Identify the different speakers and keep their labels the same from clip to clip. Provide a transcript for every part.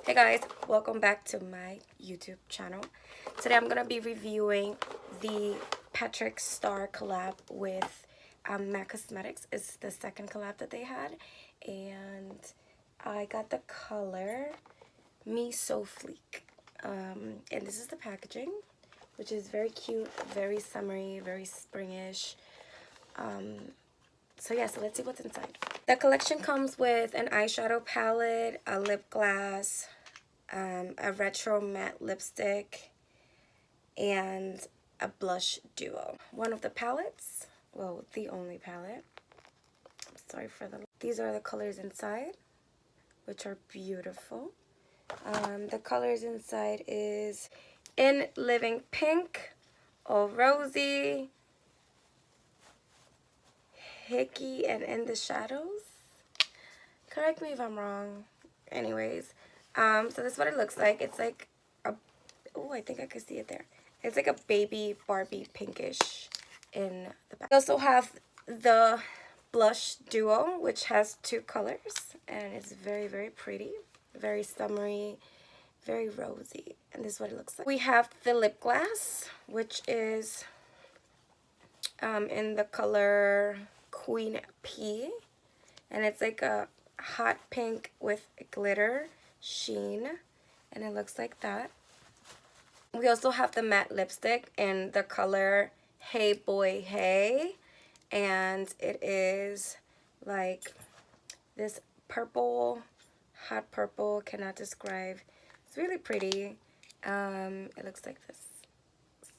Speaker 1: Hey guys, welcome back to my YouTube channel. Today I'm gonna be reviewing the PATRICKSTARRR collab with MAC Cosmetics. It's the second collab that they had, and I got the color Me So Fleek. And this is the packaging, which is very cute, very summery, very springish. So yeah, so let's see what's inside. The collection comes with an eyeshadow palette, a lip gloss, a retro matte lipstick, and a blush duo. One of the palettes, well, the only palette. Sorry for the... These are the colors inside, which are beautiful. The colors inside is In Living Pink, All Rosy, Hickey, and In the Shadows. Correct me if I'm wrong. Anyways, so this is what it looks like. It's like a... Oh, I think I could see it there. It's like a baby Barbie pinkish in the back. We also have the blush duo, which has two colors, and it's very, very pretty. Very summery, very rosy, and this is what it looks like. We have the lip gloss, which is in the color Queen P, and it's like a hot pink with glitter sheen, and it looks like that. We also have the matte lipstick in the color Hey Boy Hey, and it is like this purple, hot purple, cannot describe. It's really pretty. It looks like this,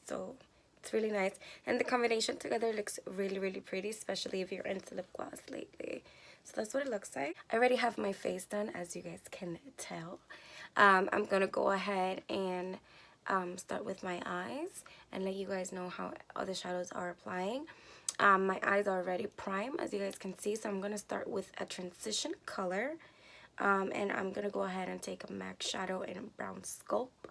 Speaker 1: so it's really nice, and the combination together looks really, really pretty, especially if you're into lip gloss lately. So that's what it looks like. I already have my face done, as you guys can tell. I'm gonna go ahead and start with my eyes and let you guys know how other shadows are applying. My eyes are already primed, as you guys can see, so I'm gonna start with a transition color, and I'm gonna go ahead and take a MAC shadow in Brown Sculpt,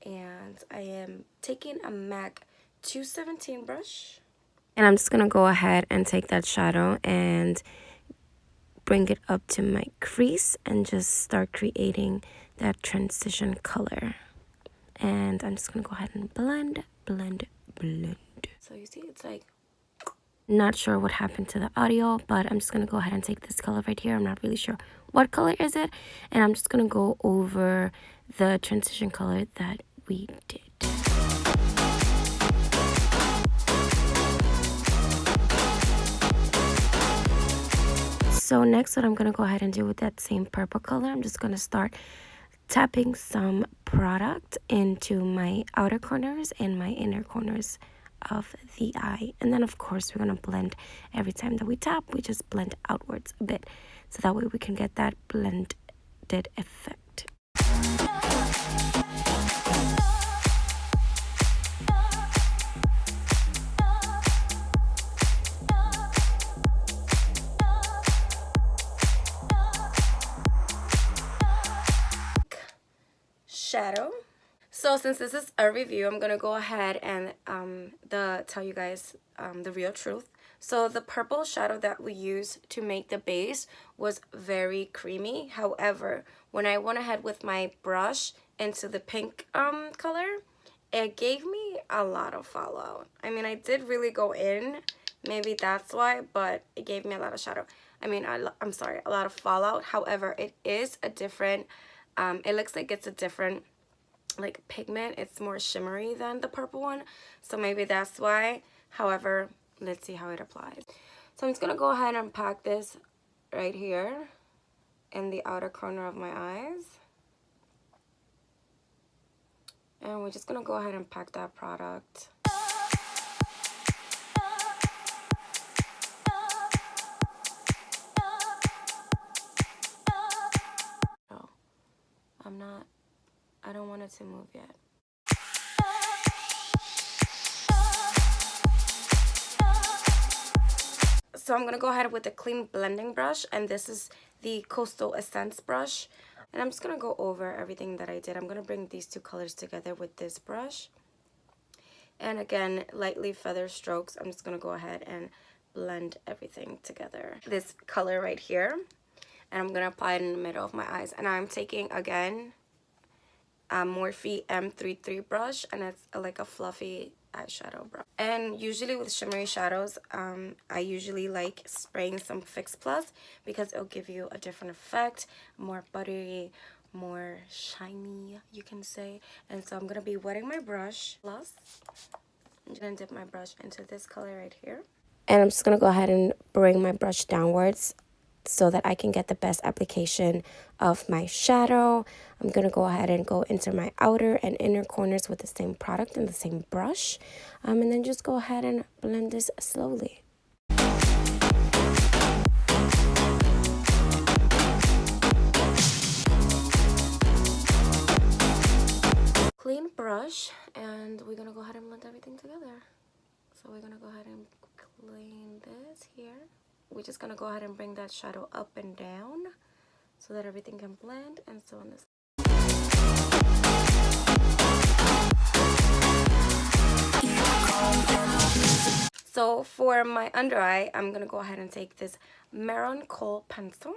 Speaker 1: and I am taking a MAC 217 brush, and I'm just gonna go ahead and take that shadow and bring it up to my crease and just start creating that transition color. And I'm just gonna go ahead and blend. So you see, it's like, not sure what happened to the audio, but I'm just gonna go ahead and take this color right here. I'm not really sure what color is it, and I'm just gonna go over the transition color that we did. So next, what I'm gonna go ahead and do with that same purple color, I'm just gonna start tapping some product into my outer corners and my inner corners of the eye. And then of course we're going to blend. Every time that we tap, we just blend outwards a bit, so that way we can get that blended effect. Shadow. So since this is a review, I'm gonna go ahead and tell you guys the real truth. So the purple shadow that we used to make the base was very creamy. However, when I went ahead with my brush into the pink color, it gave me a lot of fallout. I mean, I did really go in, maybe that's why, but it gave me a lot of shadow. I mean, I'm sorry, a lot of fallout. However, it is a different it looks like it's a different like pigment. It's more shimmery than the purple one, so maybe that's why. However, let's see how it applies. So I'm just gonna go ahead and pack this right here in the outer corner of my eyes, and we're just gonna go ahead and pack that product. I don't want it to move yet. So I'm gonna go ahead with a clean blending brush, and this is the Coastal Essence brush, and I'm just gonna go over everything that I did. I'm gonna bring these two colors together with this brush, and again, lightly feather strokes. I'm just gonna go ahead and blend everything together. This color right here, and I'm gonna apply it in the middle of my eyes. And I'm taking again Morphe M33 brush, and it's like a fluffy eyeshadow brush. And usually with shimmery shadows, I usually like spraying some Fix Plus because it'll give you a different effect, more buttery, more shiny, you can say. And so I'm gonna be wetting my brush. Plus, I'm gonna dip my brush into this color right here. And I'm just gonna go ahead and bring my brush downwards so that I can get the best application of my shadow. I'm gonna go ahead and go into my outer and inner corners with the same product and the same brush. And then just go ahead and blend this slowly. Clean brush, and we're gonna go ahead and blend everything together. So we're gonna go ahead and clean this here. We're just gonna go ahead and bring that shadow up and down so that everything can blend, and so on this. So for my under eye, I'm gonna go ahead and take this Marron Kohl pencil,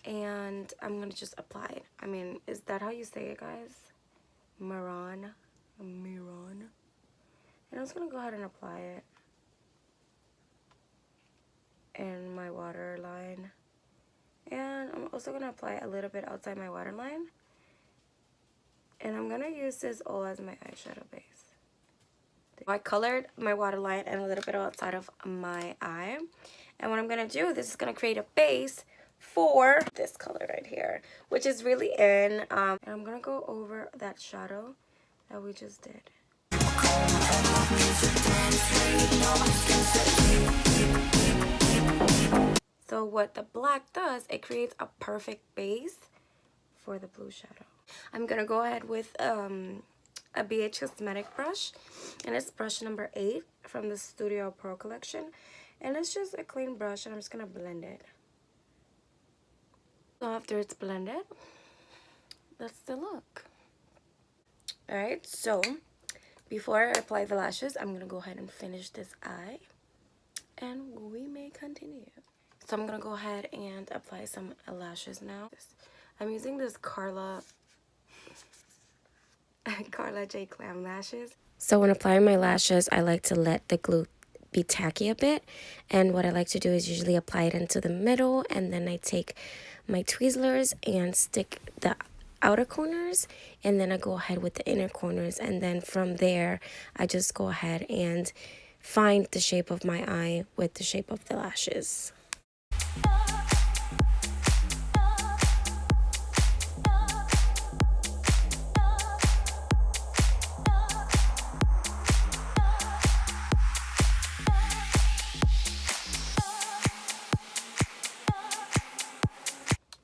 Speaker 1: and I'm gonna just apply it. I mean, is that how you say it, guys? Marron. And I'm just gonna go ahead and apply it in my waterline. And I'm also gonna apply a little bit outside my waterline. And I'm gonna use this all as my eyeshadow base. I colored my waterline and a little bit outside of my eye. And what I'm gonna do, this is gonna create a base for this color right here, which is really in. And I'm gonna go over that shadow that we just did. So what the black does, it creates a perfect base for the blue shadow. I'm gonna go ahead with a BH Cosmetic brush, and it's brush number 8 from the Studio Pro collection, and it's just a clean brush, and I'm just gonna blend it. So after it's blended, that's the look. Alright, so before I apply the lashes, I'm gonna go ahead and finish this eye, and we may continue. So I'm gonna go ahead and apply some lashes now. I'm using this Carla J Clam lashes. So when applying my lashes, I like to let the glue be tacky a bit. And what I like to do is usually apply it into the middle, and then I take my tweezers and stick the outer corners, and then I go ahead with the inner corners, and then from there I just go ahead and find the shape of my eye with the shape of the lashes.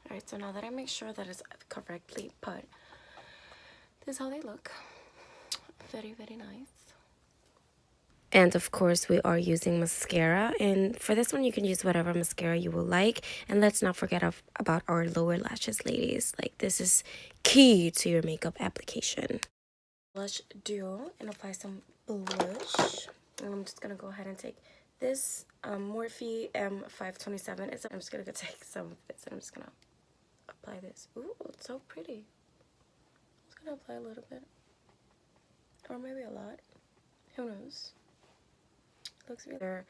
Speaker 1: Alright, so now that I make sure that it's correctly put, this is how they look. Very, very nice. And of course, we are using mascara, and for this one you can use whatever mascara you will like. And let's not forget about our lower lashes, ladies. Like, this is key to your makeup application. Blush duo, and apply some blush. And I'm just gonna go ahead and take this Morphe M527. I'm just gonna take some of this, and I'm just gonna apply this. Ooh, it's so pretty. I'm just gonna apply a little bit, or maybe a lot. Who knows? Looks really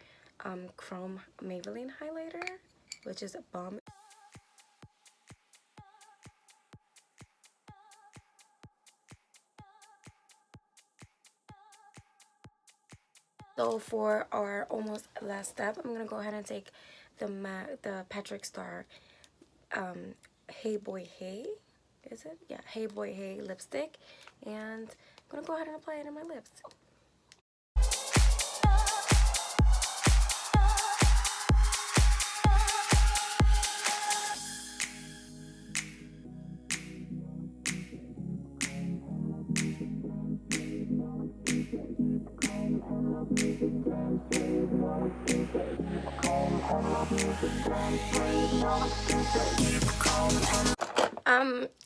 Speaker 1: Chrome Maybelline highlighter, which is a bomb. So for our almost last step, I'm gonna go ahead and take the Patrick Star Hey Boy Hey, is it? Yeah, Hey Boy Hey lipstick, and I'm gonna go ahead and apply it on my lips.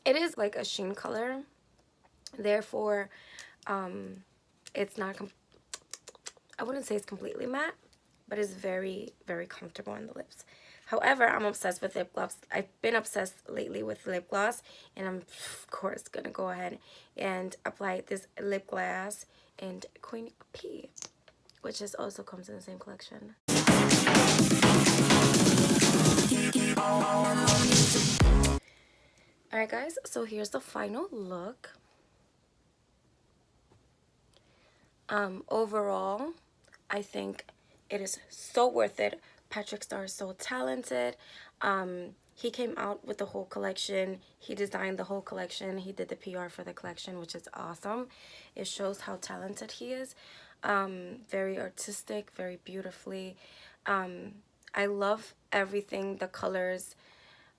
Speaker 1: It is like a sheen color, therefore it's not I wouldn't say it's completely matte, but it's very, very comfortable on the lips. However, I'm obsessed with lip gloss. I've been obsessed lately with lip gloss, and I'm of course gonna go ahead and apply this lip gloss in Queen P, which is also comes in the same collection. Alright guys, so here's the final look. Overall, I think it is so worth it. Patrick Starrr is so talented. He came out with the whole collection. He designed the whole collection. He did the PR for the collection, which is awesome. It shows how talented he is. Very artistic, very beautifully. I love everything, the colors.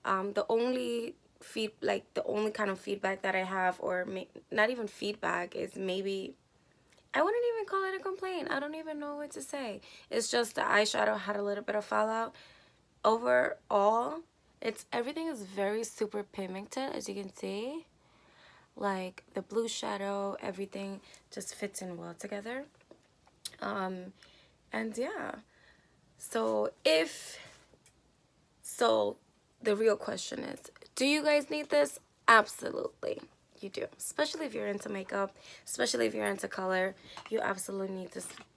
Speaker 1: The only kind of feedback that I have, or not even feedback, is maybe, I wouldn't even call it a complaint. I don't even know what to say. It's just the eyeshadow had a little bit of fallout. Overall, everything is very super pigmented, as you can see. Like the blue shadow, everything just fits in well together. And yeah. So the real question is, do you guys need this? Absolutely. You do, especially if you're into makeup, especially if you're into color. You absolutely need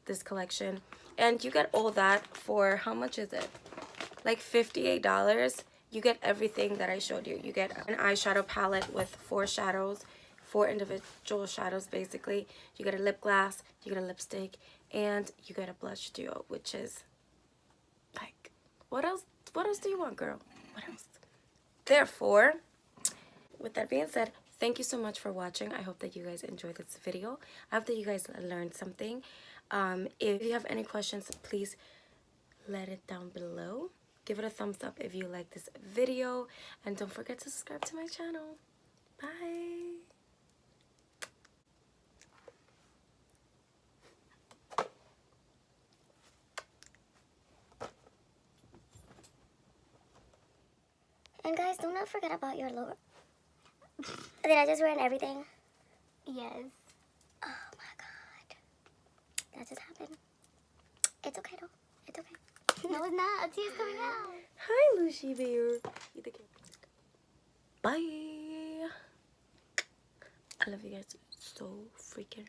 Speaker 1: this collection, and you get all that for, how much is it? Like $58. You get everything that I showed you. You get an eyeshadow palette with 4 shadows, 4 individual shadows basically. You get a lip gloss, you get a lipstick, and you get a blush duo, which is like, what else do you want, girl? What else? Therefore, with that being said, thank you so much for watching. I hope that you guys enjoyed this video. I hope that you guys learned something. If you have any questions, please let it down below. Give it a thumbs up if you like this video. And don't forget to subscribe to my channel. Bye.
Speaker 2: And guys, do not forget about your lower. Did I just ruin everything?
Speaker 3: Yes.
Speaker 2: Oh my god. That just happened. It's okay though. It's okay.
Speaker 3: No, it's not. A tear's coming out.
Speaker 1: Hi, Lucy Bear. Bye. I love you guys so freaking